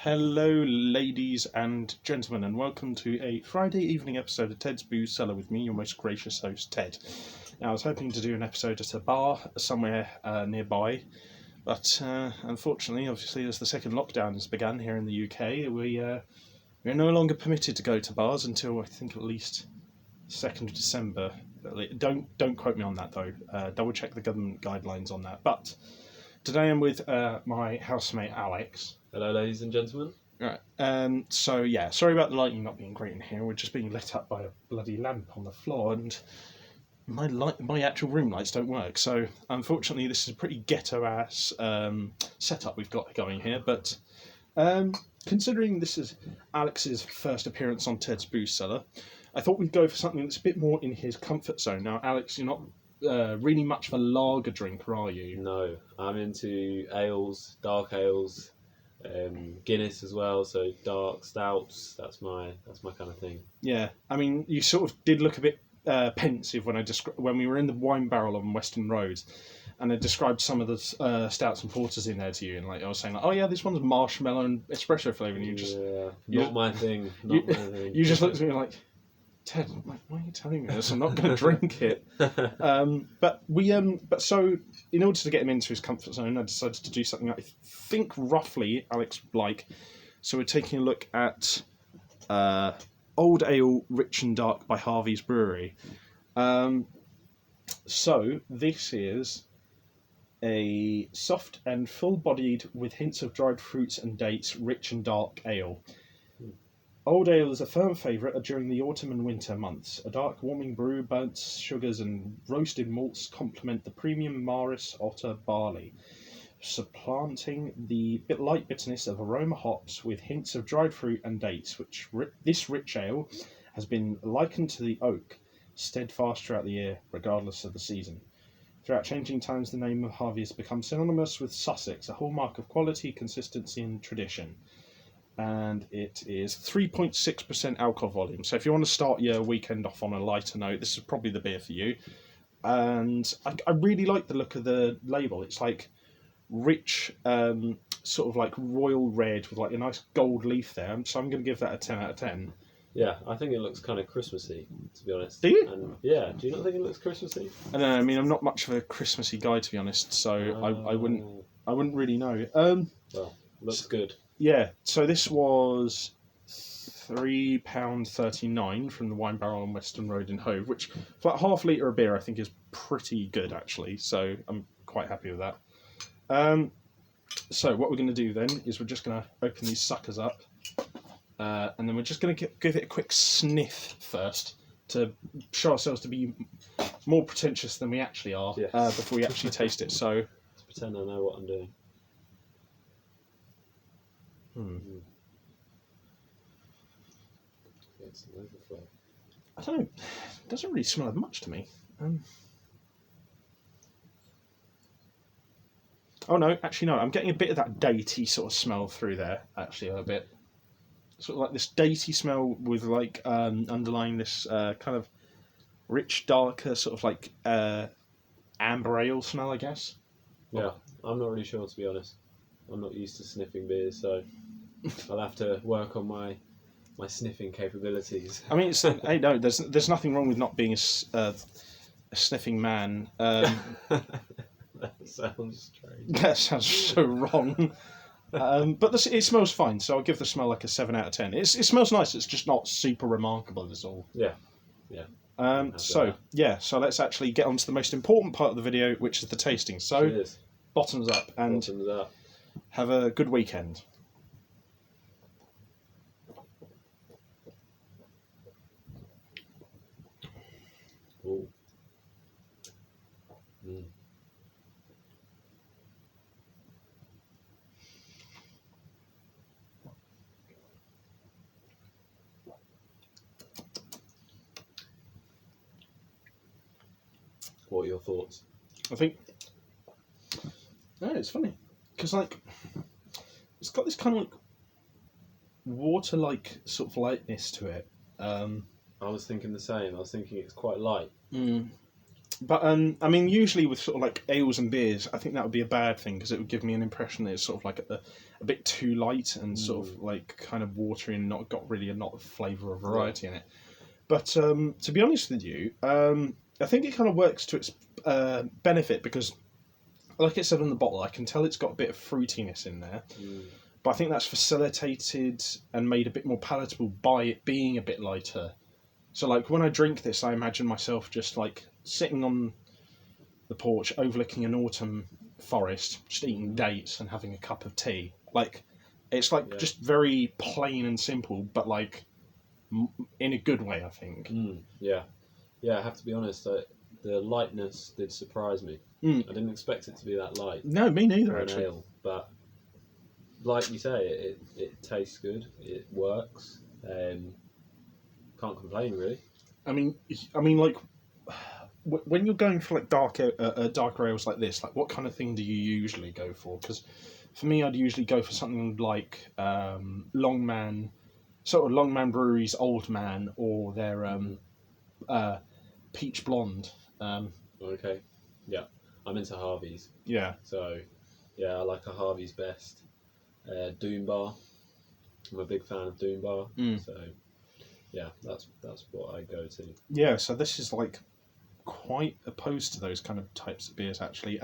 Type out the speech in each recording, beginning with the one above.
Hello, ladies and gentlemen, and welcome to a Friday evening episode of Ted's Booze Cellar with me, your most gracious host, Ted. Now, I was hoping to do an episode at a bar somewhere nearby, but unfortunately, obviously, as the second lockdown has begun here in the UK, we're no longer permitted to go to bars until I think at least 2nd of December. Don't quote me on that though. Double check the government guidelines on that. But today I'm with my housemate Alex. Hello, ladies and gentlemen. Right. So yeah, sorry about the lighting not being great in here. We're just being lit up by a bloody lamp on the floor, and my actual room lights don't work. So unfortunately, this is a pretty ghetto ass setup we've got going here. But considering this is Alex's first appearance on Ted's Booze Cellar, I thought we'd go for something that's a bit more in his comfort zone. Now, Alex, you're not really much of a lager drinker, are you? No, I'm into ales, dark ales, Guinness as well. So dark stouts. That's my kind of thing. Yeah, I mean, you sort of did look a bit pensive when we were in the wine barrel on Western Road, and I described some of the stouts and porters in there to you, and I was saying, like, oh yeah, this one's marshmallow and espresso flavour, and not my thing. Not my thing. You just looked at me like, Ted, why are you telling me this? I'm not going to drink it. But so in order to get him into his comfort zone, I decided to do something that I think roughly Alex would like. So we're taking a look at Old Ale Rich and Dark by Harvey's Brewery. So this is a soft and full-bodied with hints of dried fruits and dates rich and dark ale. Old ale is a firm favourite during the autumn and winter months. A dark, warming brew, burnt sugars and roasted malts complement the premium Maris Otter barley, supplanting the light bitterness of aroma hops with hints of dried fruit and dates. This rich ale has been likened to the oak, steadfast throughout the year, regardless of the season. Throughout changing times, the name of Harvey has become synonymous with Sussex, a hallmark of quality, consistency and tradition. And it is 3.6% alcohol volume. So if you want to start your weekend off on a lighter note, this is probably the beer for you. And I really like the look of the label. It's like rich, sort of like royal red with like a nice gold leaf there. So I'm going to give that a 10 out of 10. Yeah, I think it looks kind of Christmassy, to be honest. Do you? And, yeah, do you not think it looks Christmassy? I don't know. I mean, I'm not much of a Christmassy guy, to be honest. So I wouldn't really know. Well, looks good. Yeah, so this was £3.39 from the Wine Barrel on Western Road in Hove, which for like half litre of beer I think is pretty good actually, so I'm quite happy with that. So what we're going to do then is we're just going to open these suckers up, and then we're just going to give it a quick sniff first to show ourselves to be more pretentious than we actually are. Yes. Before we actually taste it. So Let's pretend I know what I'm doing. It's an overflow. I don't know, it doesn't really smell of much to me. Oh no, actually no, I'm getting a bit of that datey sort of smell through there, actually, a bit. Sort of like this datey smell with like underlying this kind of rich, darker, sort of like amber ale smell, I guess. Yeah, I'm not really sure, to be honest. I'm not used to sniffing beers, so I'll have to work on my sniffing capabilities. I mean, hey, no, there's nothing wrong with not being a sniffing man. That sounds strange. That sounds so wrong. But it smells fine, so I'll give the smell like a 7 out of 10. It smells nice, it's just not super remarkable, is all. Yeah. So let's actually get on to the most important part of the video, which is the tasting. So, Cheers. Bottoms up, and Bottoms up. have a good weekend. Ooh. What are your thoughts? I think, it's funny, because like, it's got this kind of like water-like sort of lightness to it. I was thinking the same. I was thinking it's quite light. But I mean, usually with sort of like ales and beers, I think that would be a bad thing because it would give me an impression that it's sort of like a bit too light and sort of like kind of watery and not got really a lot of flavour or variety in it. But to be honest with you, I think it kind of works to its benefit because, like it said on the bottle, I can tell it's got a bit of fruitiness in there. But I think that's facilitated and made a bit more palatable by it being a bit lighter. So, like, when I drink this, I imagine myself just, like, sitting on the porch overlooking an autumn forest, just eating dates and having a cup of tea. Like, it's, like, just very plain and simple, but, like, in a good way, I think. Yeah, I have to be honest, the lightness did surprise me. I didn't expect it to be that light. No, me neither, for an actually. ale, but like you say, it tastes good, it works. Can't complain, really. I mean, like, when you're going for like darker ales like this, like, what kind of thing do you usually go for? Because for me, I'd usually go for something like Longman Brewery's Old Man, or their Peach Blonde. Okay, yeah, I'm into Harvey's. Yeah. So, yeah, I like a Harvey's Best. Doom Bar. I'm a big fan of Doom Bar. So, yeah, that's what I go to. Yeah, so this is like quite opposed to those kind of types of beers, actually.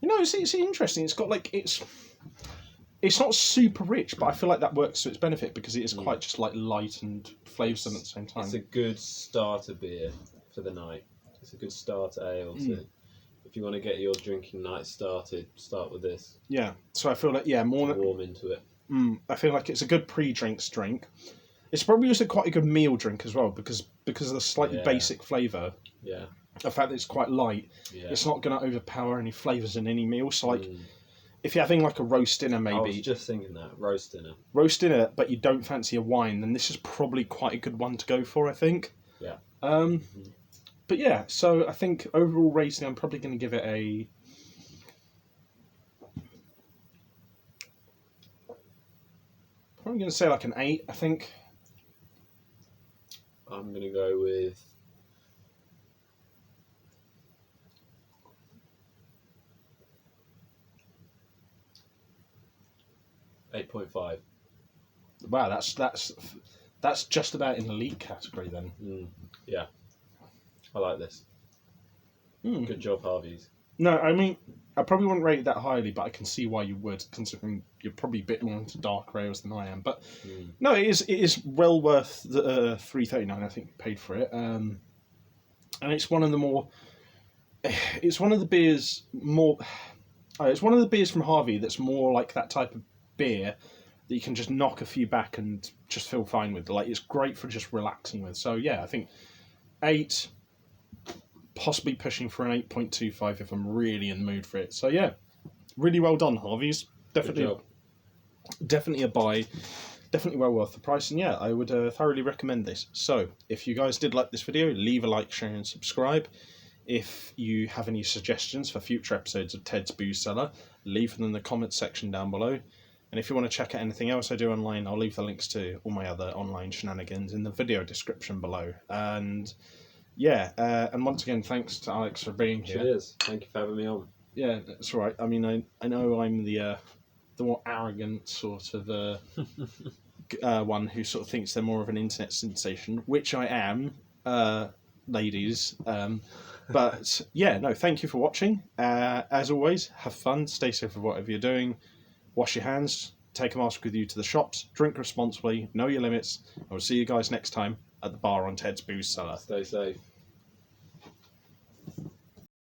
It's interesting. It's got like it's not super rich, but I feel like that works to its benefit because it is quite just like light and flavoursome at the same time. It's a good starter beer for the night. It's a good starter ale to. If you want to get your drinking night started, start with this. Yeah, so I feel like more warm into it. I feel like it's a good pre-drinks drink. It's probably also quite a good meal drink as well because of the slightly basic flavour. Yeah. The fact that it's quite light, it's not going to overpower any flavours in any meal. So like, if you're having like a roast dinner, maybe. I was just thinking that roast dinner, but you don't fancy a wine, then this is probably quite a good one to go for, I think. Yeah. But yeah, so I think overall rating, I'm probably going to give it a. I'm going to say like an 8, I think. I'm going to go with 8.5. Wow, that's just about in the elite category then. Yeah, I like this. Good job, Harvey's. No, I mean, I probably wouldn't rate it that highly, but I can see why you would, considering you're probably a bit more into dark ales than I am. But no, it is well worth the $3.39. I think you paid for it, and it's one of the more. It's one of the beers more. It's one of the beers from Harvey that's more like that type of beer that you can just knock a few back and just feel fine with. Like, it's great for just relaxing with. So yeah, I think 8. Possibly pushing for an 8.25 if I'm really in the mood for it. So yeah, really well done, Harvey's. Definitely a buy. Definitely well worth the price. And yeah, I would thoroughly recommend this. So if you guys did like this video, leave a like, share and subscribe. If you have any suggestions for future episodes of Ted's Booze Cellar, leave them in the comments section down below. And if you want to check out anything else I do online, I'll leave the links to all my other online shenanigans in the video description below. And yeah, and once again, thanks to Alex for being here. Cheers. Thank you for having me on. Yeah, that's right. I mean, I know I'm the more arrogant sort of one who sort of thinks they're more of an internet sensation, which I am, ladies. But yeah, no, thank you for watching. As always, have fun, stay safe with whatever you're doing, wash your hands, take a mask with you to the shops, drink responsibly, know your limits. I will see you guys next time at the bar on Ted's Booze Cellar. Stay safe.